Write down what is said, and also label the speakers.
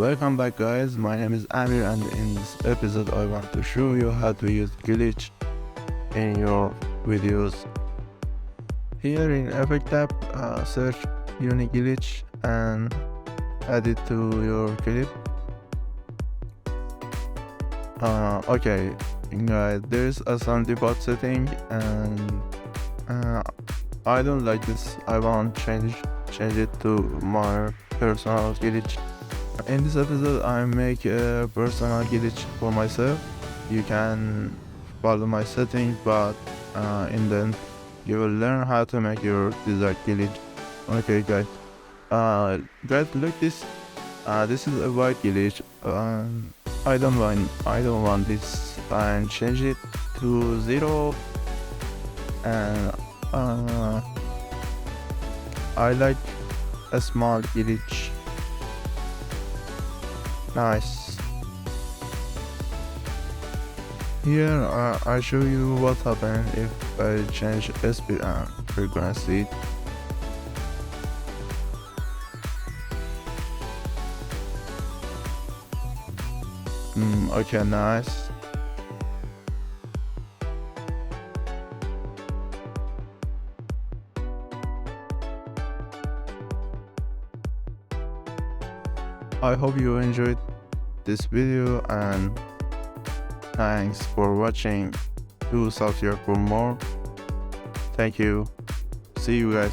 Speaker 1: Welcome back guys, my name is Amir and in this episode I want to show you how to use glitch in your videos. Here in Effect tab, search UniGlitch and add it to your clip. Okay guys, there's some default setting and I don't like this. I want to change it to my personal glitch. In this episode I make a personal glitch for myself. You can follow my setting, but in the end you will learn how to make your desired glitch. Okay guys, look this. This is a white glitch. I don't want this, and change it to 0. And I like a small glitch. Nice. Here I show you what happens if I change speed and frequency. Okay, nice. I hope you enjoyed this video and thanks for watching. Do subscribe for more. Thank you. See you guys.